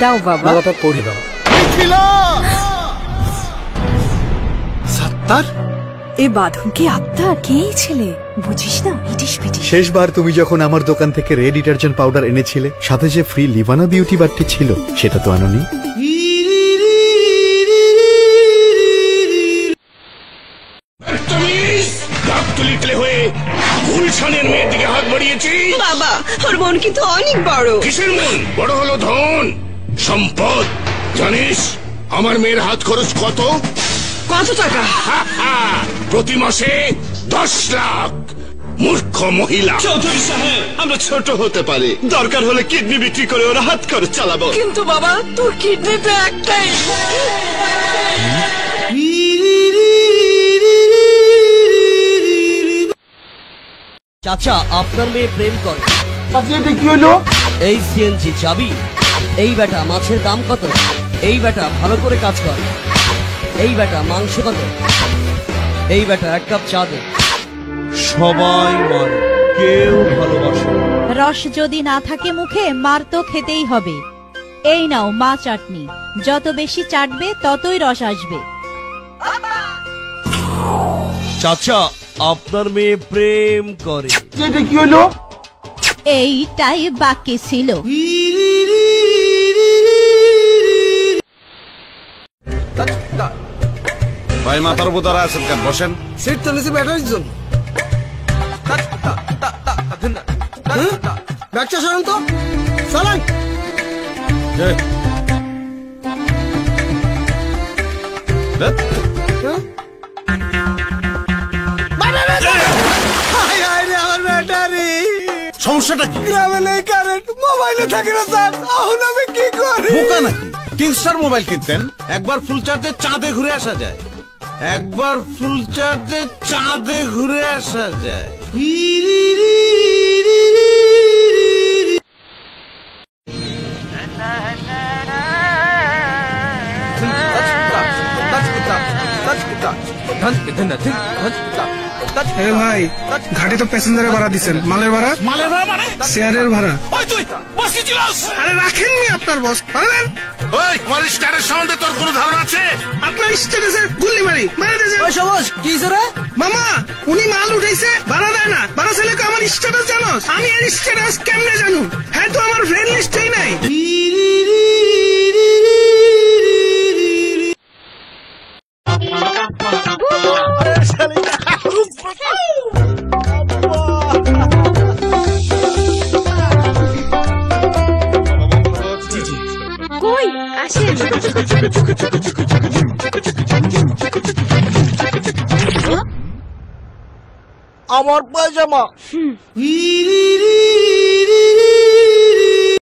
দাও বাবা। মালাটা পরিয়ে দাও। সাত্তার, এ বাঁধন কি আত্মার? কে এই ছেলে? বুঝিস না, ইটিস পিটিস। শেষবার তুমি যখন আমার দোকান থেকে রেড ডিটারজেন্ট পাউডার এনেছিলে, সাথে যে ফ্রি লিভানা বিউটি বারটি ছিল, সেটা তো আনোনি। গুলশানের মেয়ের দিকে হাত বাড়িয়েছি। বাবা, ওর মন কিন্তু অনেক বড়। কিসের মন? বড় হলো ধন সম্পদ। জানিস আমার মেয়ের হাত খরচ কত? কত টাকা? প্রতি মাসে 10 লাখ। মূর্খ মহিলা। চৌধুরী সাহেব, আমরা ছোট হতে পারি, দরকার হলে কিডনি বিক্রি করে ওরা হাত খরচ চালাবো। কিন্তু বাবা, তোর কিডনি তো একটাই। চাচা, আপনার মেয়ে প্রেম করে। কি হলো? এই সিএনজি চাবি। এই বেটা মাছের দাম কত? এই বেটা ভালো করে কাজ করে। এই বেটা মাংস কত? এই বেটা 1 কাপ চা দে। সবাই মারে, কেউ ভালোবাসে। রস যদি না থাকে মুখে, মার তো খেতেই হবে। এই নাও মা চাটনি, যত বেশি চাটবে ততই রস আসবে। চাচা, আপনার মেয়ে প্রেম করে। কি হলো? এইটাই বাকি ছিল। ভাই মাথার উপর দাঁড়া আছেন কেন? বসেন। সিট তো নিচে ব্যাটারির জন্য। ব্যাগটা সরান তো, চালান। সমস্যাটা কি? গ্রামে নেই কারেন্ট, মোবাইলে থাকে না স্যার। এখন আমি কি করি? বোকা নাকি? কিংস্টার মোবাইল কিনতেন, একবার ফুল চার্জে চাঁদে ঘুরে আসা যায়। একবার ফুল চার্জে চাঁদে ঘুরে আসা যায়। ভাই, ঘাটে তো প্যাসেঞ্জারের ভাড়া দিচ্ছেন, মালের ভাড়া? মালের ভাড়া মানে? শেয়ারের ভাড়া। তুই বসে ছিলাস? আরে রাখেননি আপনার বস, পারবেন? ওই তোমার স্টারের সম্বন্ধে তোর কোনো ধারণা আছে? আপনার স্ট্যাটাসে গুল্লি মারি, মারা দিয়েছে। কি রে মামা, উনি মাল উঠাইছে, ভাড়া দেয় না। ভাড়া ছেলেকে আমার স্ট্যাটাস জানো? আমি এর স্ট্যাটাস কেমনে জানু? হ্যাঁ, তো আমার ফ্রেন্ড লিস্টেই নাই। কই আসেন। আমার পায়জামা।